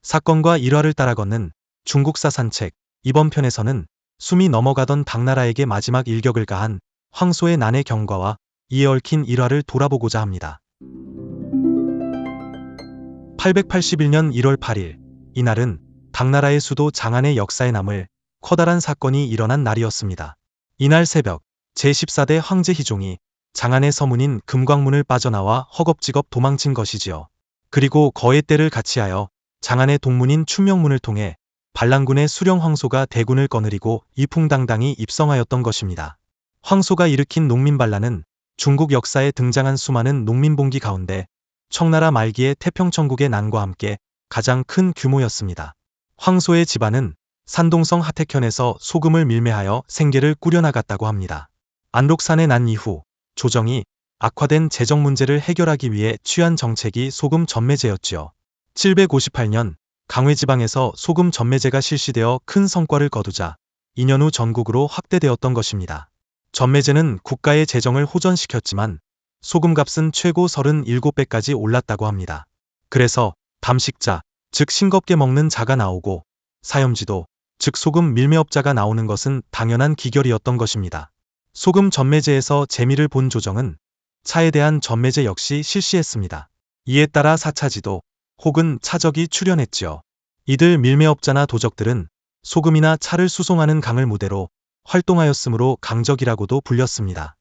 사건과 일화를 따라 걷는 중국사 산책. 이번 편에서는 숨이 넘어가던 당나라에게 마지막 일격을 가한 황소의 난의 경과와 이에 얽힌 일화를 돌아보고자 합니다. 881년 1월 8일, 이날은 당나라의 수도 장안의 역사에 남을 커다란 사건이 일어난 날이었습니다. 이날 새벽, 제14대 황제 희종이 장안의 서문인 금광문을 빠져나와 허겁지겁 도망친 것이지요. 그리고 거의 때를 같이하여 장안의 동문인 춘명문을 통해 반란군의 수령 황소가 대군을 거느리고 이풍당당히 입성하였던 것입니다. 황소가 일으킨 농민반란은 중국 역사에 등장한 수많은 농민봉기 가운데 청나라 말기의 태평천국의 난과 함께 가장 큰 규모였습니다. 황소의 집안은 산동성 하택현에서 소금을 밀매하여 생계를 꾸려나갔다고 합니다. 안록산의 난 이후 조정이 악화된 재정 문제를 해결하기 위해 취한 정책이 소금 전매제였지요. 758년 강회지방에서 소금 전매제가 실시되어 큰 성과를 거두자 2년 후 전국으로 확대되었던 것입니다. 전매제는 국가의 재정을 호전시켰지만 소금값은 최고 37배까지 올랐다고 합니다. 그래서 담식자, 즉 싱겁게 먹는 자가 나오고 사염지도, 즉 소금 밀매업자가 나오는 것은 당연한 기결이었던 것입니다. 소금 전매제에서 재미를 본 조정은 차에 대한 전매제 역시 실시했습니다. 이에 따라 사차지도 혹은 차적이 출현했지요. 이들 밀매업자나 도적들은 소금이나 차를 수송하는 강을 무대로 활동하였으므로 강적이라고도 불렸습니다.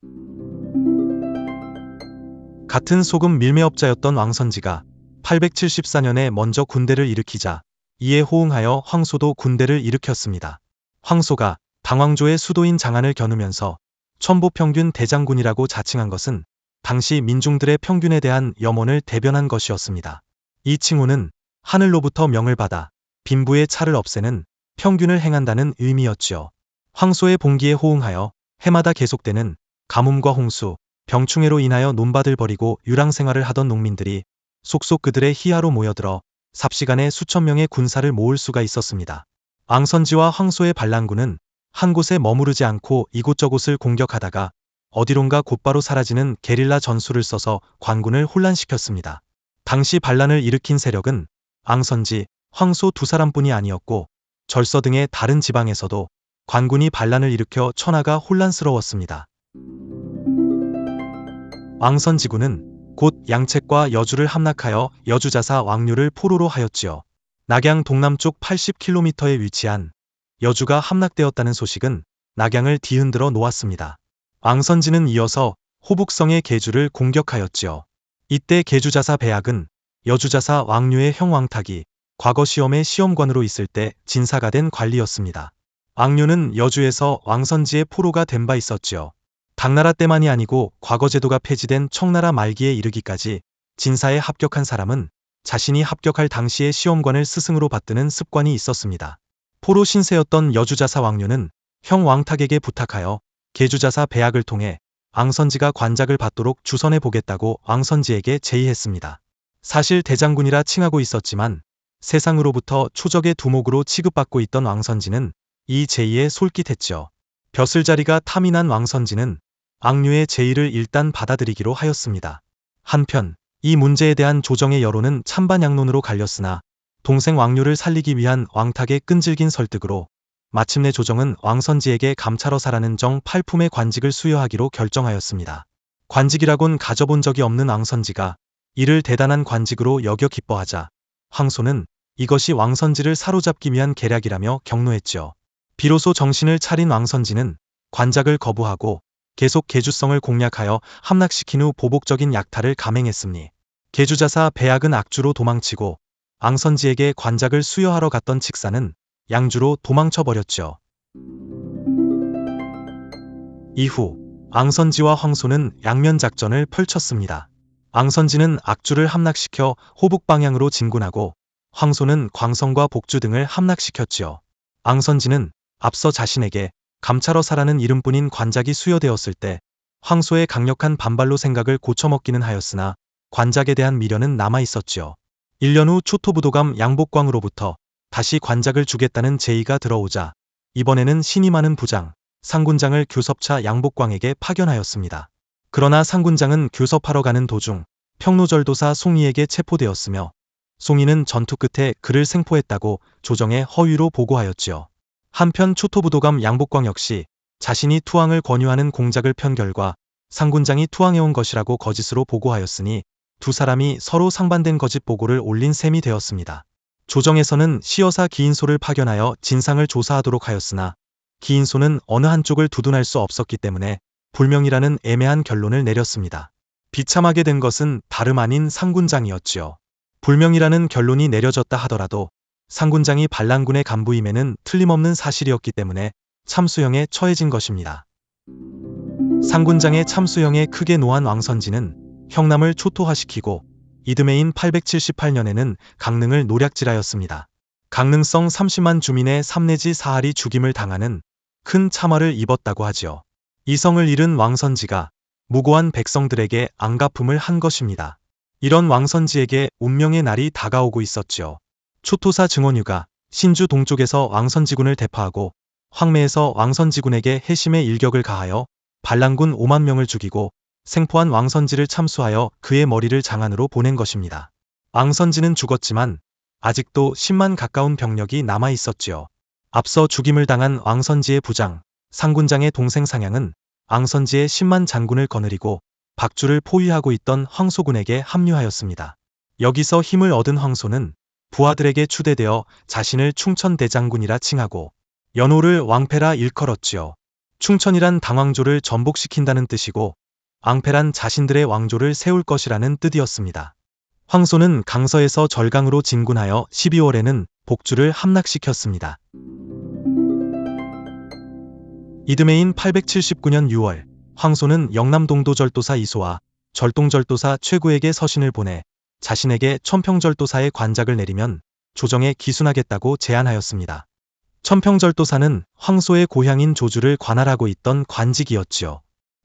같은 소금 밀매업자였던 왕선지가 874년에 먼저 군대를 일으키자 이에 호응하여 황소도 군대를 일으켰습니다. 황소가 당왕조의 수도인 장안을 겨누면서 천보평균 대장군이라고 자칭한 것은 당시 민중들의 평균에 대한 염원을 대변한 것이었습니다. 이 칭호는 하늘로부터 명을 받아 빈부의 차를 없애는 평균을 행한다는 의미였지요. 황소의 봉기에 호응하여 해마다 계속되는 가뭄과 홍수, 병충해로 인하여 논밭을 버리고 유랑생활을 하던 농민들이 속속 그들의 희하로 모여들어 삽시간에 수천 명의 군사를 모을 수가 있었습니다. 왕선지와 황소의 반란군은 한 곳에 머무르지 않고 이곳저곳을 공격하다가 어디론가 곧바로 사라지는 게릴라 전술을 써서 관군을 혼란시켰습니다. 당시 반란을 일으킨 세력은 앙선지, 황소 두 사람뿐이 아니었고 절서 등의 다른 지방에서도 관군이 반란을 일으켜 천하가 혼란스러웠습니다. 왕선지군은 곧 양책과 여주를 함락하여 여주자사 왕류를 포로로 하였지요. 낙양 동남쪽 80km에 위치한 여주가 함락되었다는 소식은 낙양을 뒤흔들어 놓았습니다. 왕선지는 이어서 호북성의 계주를 공격하였지요. 이때 계주자사 배악은 여주자사 왕류의 형 왕탁이 과거 시험의 시험관으로 있을 때 진사가 된 관리였습니다. 왕류는 여주에서 왕선지의 포로가 된 바 있었지요. 당나라 때만이 아니고 과거 제도가 폐지된 청나라 말기에 이르기까지 진사에 합격한 사람은 자신이 합격할 당시의 시험관을 스승으로 받드는 습관이 있었습니다. 포로 신세였던 여주자사 왕류는 형 왕탁에게 부탁하여 계주자사 배악을 통해 왕선지가 관작을 받도록 주선해 보겠다고 왕선지에게 제의했습니다. 사실 대장군이라 칭하고 있었지만 세상으로부터 초적의 두목으로 취급받고 있던 왕선지는 이 제의에 솔깃했죠. 벼슬자리가 탐이 난 왕선지는 왕류의 제의를 일단 받아들이기로 하였습니다. 한편 이 문제에 대한 조정의 여론은 찬반양론으로 갈렸으나 동생 왕류를 살리기 위한 왕탁의 끈질긴 설득으로 마침내 조정은 왕선지에게 감찰어사라는 정 8품의 관직을 수여하기로 결정하였습니다. 관직이라곤 가져본 적이 없는 왕선지가 이를 대단한 관직으로 여겨 기뻐하자 황소는 이것이 왕선지를 사로잡기 위한 계략이라며 격노했지요. 비로소 정신을 차린 왕선지는 관작을 거부하고 계속 계주성을 공략하여 함락시킨 후 보복적인 약탈을 감행했으니 계주자사 배악은 악주로 도망치고 왕선지에게 관작을 수여하러 갔던 칙사는 양주로 도망쳐버렸죠. 이후 왕선지와 황소는 양면작전을 펼쳤습니다. 왕선지는 악주를 함락시켜 호북 방향으로 진군하고 황소는 광성과 복주 등을 함락시켰지요. 왕선지는 앞서 자신에게 감찰어사라는 이름뿐인 관작이 수여되었을 때 황소의 강력한 반발로 생각을 고쳐먹기는 하였으나 관작에 대한 미련은 남아있었지요. 1년 후 초토부도감 양복광으로부터 다시 관작을 주겠다는 제의가 들어오자 이번에는 신이 많은 부장, 상군장을 교섭차 양복광에게 파견하였습니다. 그러나 상군장은 교섭하러 가는 도중 평로절도사 송이에게 체포되었으며 송이는 전투 끝에 그를 생포했다고 조정에 허위로 보고하였지요. 한편 초토부도감 양복광 역시 자신이 투항을 권유하는 공작을 편 결과 상군장이 투항해온 것이라고 거짓으로 보고하였으니 두 사람이 서로 상반된 거짓 보고를 올린 셈이 되었습니다. 조정에서는 시여사 기인소를 파견하여 진상을 조사하도록 하였으나 기인소는 어느 한쪽을 두둔할 수 없었기 때문에 불명이라는 애매한 결론을 내렸습니다. 비참하게 된 것은 다름 아닌 상군장이었지요. 불명이라는 결론이 내려졌다 하더라도 상군장이 반란군의 간부임에는 틀림없는 사실이었기 때문에 참수형에 처해진 것입니다. 상군장의 참수형에 크게 노한 왕선지는 형남을 초토화시키고 이듬해인 878년에는 강릉을 노략질하였습니다. 강릉성 30만 주민의 3 내지 4할이 죽임을 당하는 큰 참화를 입었다고 하지요. 이성을 잃은 왕선지가 무고한 백성들에게 안갚음을 한 것입니다. 이런 왕선지에게 운명의 날이 다가오고 있었지요. 초토사 증원유가 신주 동쪽에서 왕선지군을 대파하고 황매에서 왕선지군에게 해심의 일격을 가하여 반란군 5만 명을 죽이고 생포한 왕선지를 참수하여 그의 머리를 장안으로 보낸 것입니다. 왕선지는 죽었지만 아직도 10만 가까운 병력이 남아 있었지요. 앞서 죽임을 당한 왕선지의 부장, 상군장의 동생 상향은 왕선지의 10만 장군을 거느리고 박주를 포위하고 있던 황소군에게 합류하였습니다. 여기서 힘을 얻은 황소는 부하들에게 추대되어 자신을 충천대장군이라 칭하고 연호를 왕패라 일컬었지요. 충천이란 당왕조를 전복시킨다는 뜻이고 앙패란 자신들의 왕조를 세울 것이라는 뜻이었습니다. 황소는 강서에서 절강으로 진군하여 12월에는 복주를 함락시켰습니다. 이듬해인 879년 6월 황소는 영남동도절도사 이소와 절동절도사 최구에게 서신을 보내 자신에게 천평절도사의 관작을 내리면 조정에 기순하겠다고 제안하였습니다. 천평절도사는 황소의 고향인 조주를 관할하고 있던 관직이었지요.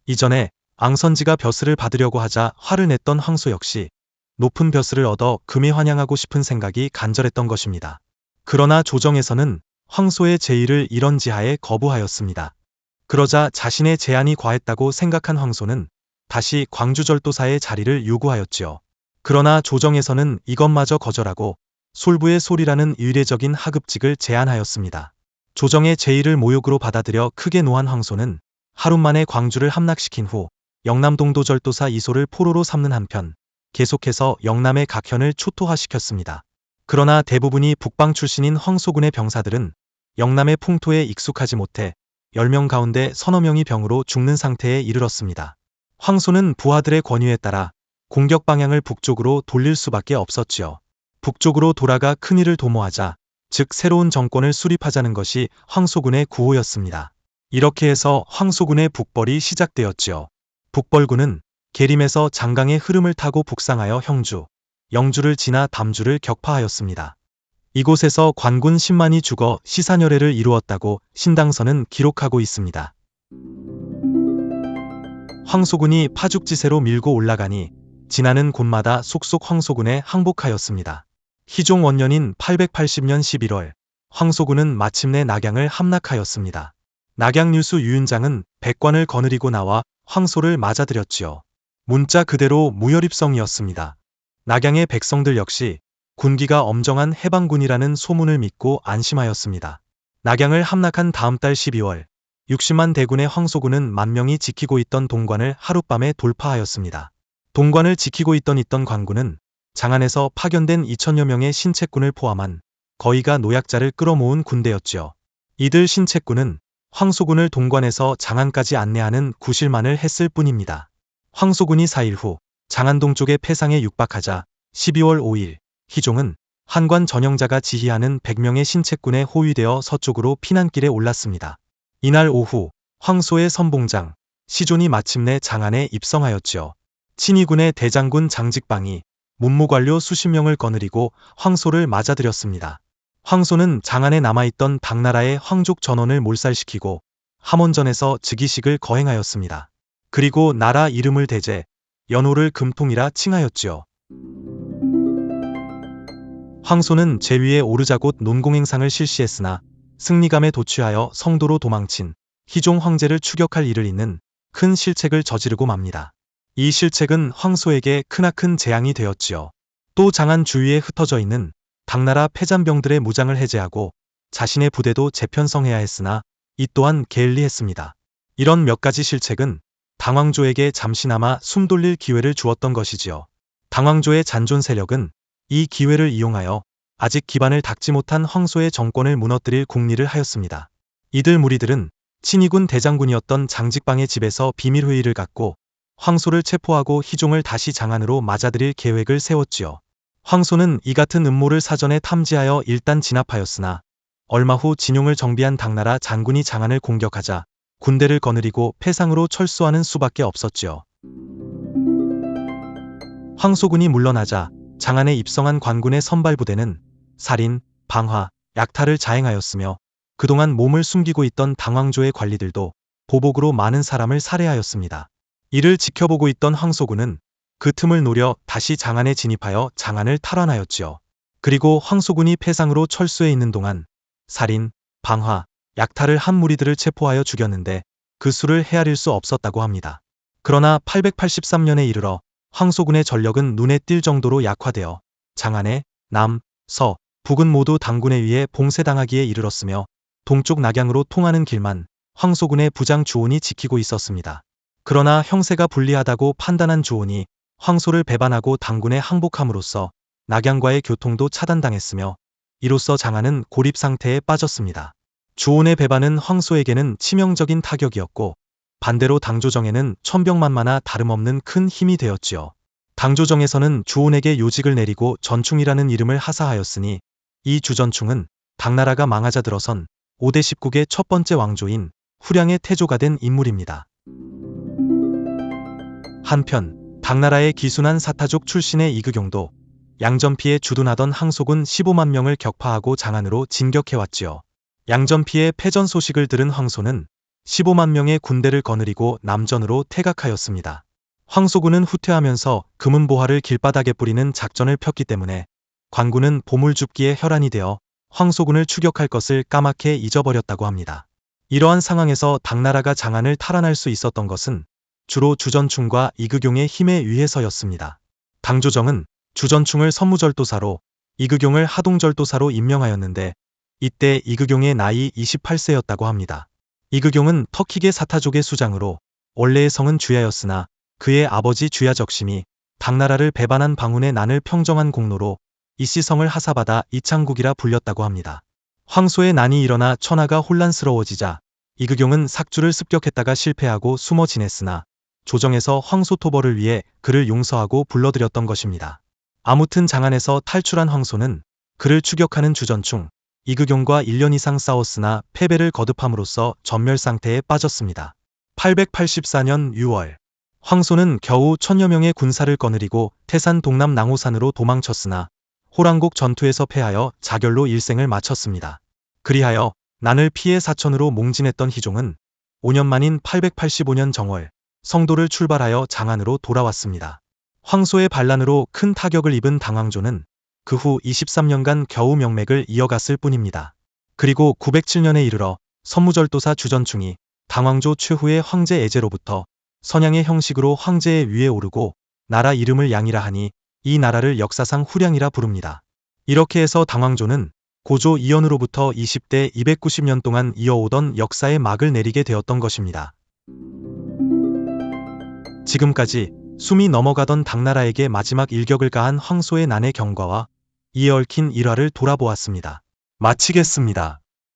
이전에 앙선지가 벼슬을 받으려고 하자 화를 냈던 황소 역시 높은 벼슬을 얻어 금에 환영하고 싶은 생각이 간절했던 것입니다. 그러나 조정에서는 황소의 제의를 이런지하에 거부하였습니다. 그러자 자신의 제안이 과했다고 생각한 황소는 다시 광주절도사의 자리를 요구하였지요. 그러나 조정에서는 이것마저 거절하고 솔부의 솔이라는 의례적인 하급직을 제안하였습니다. 조정의 제의를 모욕으로 받아들여 크게 노한 황소는 하루 만에 광주를 함락시킨 후 영남동도절도사 이소를 포로로 삼는 한편 계속해서 영남의 각현을 초토화시켰습니다. 그러나 대부분이 북방 출신인 황소군의 병사들은 영남의 풍토에 익숙하지 못해 10명 가운데 서너 명이 병으로 죽는 상태에 이르렀습니다. 황소는 부하들의 권유에 따라 공격 방향을 북쪽으로 돌릴 수밖에 없었지요. 북쪽으로 돌아가 큰일을 도모하자, 즉 새로운 정권을 수립하자는 것이 황소군의 구호였습니다. 이렇게 해서 황소군의 북벌이 시작되었지요. 북벌군은 계림에서 장강의 흐름을 타고 북상하여 형주, 영주를 지나 담주를 격파하였습니다. 이곳에서 관군 10만이 죽어 시사열애를 이루었다고 신당서는 기록하고 있습니다. 황소군이 파죽지세로 밀고 올라가니 지나는 곳마다 속속 황소군에 항복하였습니다. 희종 원년인 880년 11월 황소군은 마침내 낙양을 함락하였습니다. 낙양유수 유윤장은 백관을 거느리고 나와 황소를 맞아들였지요. 문자 그대로 무혈입성이었습니다. 낙양의 백성들 역시 군기가 엄정한 해방군이라는 소문을 믿고 안심하였습니다. 낙양을 함락한 다음 달 12월 60만 대군의 황소군은 만명이 지키고 있던 동관을 하룻밤에 돌파하였습니다. 동관을 지키고 있던 관군은 장안에서 파견된 2000여 명의 신책군을 포함한 거의가 노약자를 끌어모은 군대였지요. 이들 신책군은 황소군을 동관에서 장안까지 안내하는 구실만을 했을 뿐입니다. 황소군이 4일 후 장안동 쪽의 패상에 육박하자 12월 5일 희종은 한관 전영자가 지휘하는 100명의 신책군에 호위되어 서쪽으로 피난길에 올랐습니다. 이날 오후 황소의 선봉장 시존이 마침내 장안에 입성하였지요. 친위군의 대장군 장직방이 문무관료 수십 명을 거느리고 황소를 맞아들였습니다. 황소는 장안에 남아있던 당나라의 황족 전원을 몰살시키고 함원전에서 즉위식을 거행하였습니다. 그리고 나라 이름을 대제 연호를 금통이라 칭하였지요. 황소는 제위에 오르자 곧 논공행상을 실시했으나 승리감에 도취하여 성도로 도망친 희종 황제를 추격할 일을 잇는 큰 실책을 저지르고 맙니다. 이 실책은 황소에게 크나큰 재앙이 되었지요. 또 장안 주위에 흩어져 있는 당나라 패잔병들의 무장을 해제하고 자신의 부대도 재편성해야 했으나 이 또한 게을리했습니다. 이런 몇 가지 실책은 당황조에게 잠시나마 숨 돌릴 기회를 주었던 것이지요. 당황조의 잔존 세력은 이 기회를 이용하여 아직 기반을 닦지 못한 황소의 정권을 무너뜨릴 궁리를 하였습니다. 이들 무리들은 친위군 대장군이었던 장직방의 집에서 비밀회의를 갖고 황소를 체포하고 희종을 다시 장안으로 맞아들일 계획을 세웠지요. 황소는 이 같은 음모를 사전에 탐지하여 일단 진압하였으나 얼마 후 진용을 정비한 당나라 장군이 장안을 공격하자 군대를 거느리고 패상으로 철수하는 수밖에 없었지요. 황소군이 물러나자 장안에 입성한 관군의 선발부대는 살인, 방화, 약탈을 자행하였으며 그동안 몸을 숨기고 있던 당황조의 관리들도 보복으로 많은 사람을 살해하였습니다. 이를 지켜보고 있던 황소군은 그 틈을 노려 다시 장안에 진입하여 장안을 탈환하였지요. 그리고 황소군이 패상으로 철수해 있는 동안 살인, 방화, 약탈을 한 무리들을 체포하여 죽였는데 그 수를 헤아릴 수 없었다고 합니다. 그러나 883년에 이르러 황소군의 전력은 눈에 띌 정도로 약화되어 장안의 남, 서, 북은 모두 당군에 의해 봉쇄당하기에 이르렀으며 동쪽 낙양으로 통하는 길만 황소군의 부장 주온이 지키고 있었습니다. 그러나 형세가 불리하다고 판단한 주온이 황소를 배반하고 당군에 항복함으로써 낙양과의 교통도 차단당했으며 이로써 장안은 고립 상태에 빠졌습니다. 주온의 배반은 황소에게는 치명적인 타격이었고 반대로 당조정에는 천병만마나 다름없는 큰 힘이 되었지요. 당조정에서는 주온에게 요직을 내리고 전충이라는 이름을 하사하였으니 이 주전충은 당나라가 망하자 들어선 5대 19의 첫 번째 왕조인 후량의 태조가 된 인물입니다. 한편 당나라의 기순한 사타족 출신의 이극용도 양전피에 주둔하던 항소군 15만 명을 격파하고 장안으로 진격해왔지요. 양전피의 패전 소식을 들은 황소는 15만 명의 군대를 거느리고 남전으로 퇴각하였습니다. 황소군은 후퇴하면서 금은보화를 길바닥에 뿌리는 작전을 폈기 때문에 관군은 보물줍기에 혈안이 되어 황소군을 추격할 것을 까맣게 잊어버렸다고 합니다. 이러한 상황에서 당나라가 장안을 탈환할 수 있었던 것은 주로 주전충과 이극용의 힘에 의해서였습니다. 당조정은 주전충을 선무절도사로 이극용을 하동절도사로 임명하였는데 이때 이극용의 나이 28세였다고 합니다. 이극용은 터키계 사타족의 수장으로 원래의 성은 주야였으나 그의 아버지 주야적심이 당나라를 배반한 방훈의 난을 평정한 공로로 이씨성을 하사받아 이창국이라 불렸다고 합니다. 황소의 난이 일어나 천하가 혼란스러워지자 이극용은 삭주를 습격했다가 실패하고 숨어 지냈으나 조정에서 황소토벌을 위해 그를 용서하고 불러들였던 것입니다. 아무튼 장안에서 탈출한 황소는 그를 추격하는 주전충 이극용과 1년 이상 싸웠으나 패배를 거듭함으로써 전멸 상태에 빠졌습니다. 884년 6월 황소는 겨우 1000여 명의 군사를 거느리고 태산 동남 낭호산으로 도망쳤으나 호랑곡 전투에서 패하여 자결로 일생을 마쳤습니다. 그리하여 난을 피해 사천으로 몽진했던 희종은 5년 만인 885년 정월 성도를 출발하여 장안으로 돌아왔습니다. 황소의 반란으로 큰 타격을 입은 당황조는 그 후 23년간 겨우 명맥을 이어갔을 뿐입니다. 그리고 907년에 이르러 선무절도사 주전충이 당황조 최후의 황제 애제로부터 선양의 형식으로 황제의 위에 오르고 나라 이름을 양이라 하니 이 나라를 역사상 후량이라 부릅니다. 이렇게 해서 당황조는 고조 이연으로부터 20대 290년 동안 이어오던 역사의 막을 내리게 되었던 것입니다. 지금까지 숨이 넘어가던 당나라에게 마지막 일격을 가한 황소의 난의 경과와 이에 얽힌 일화를 돌아보았습니다. 마치겠습니다.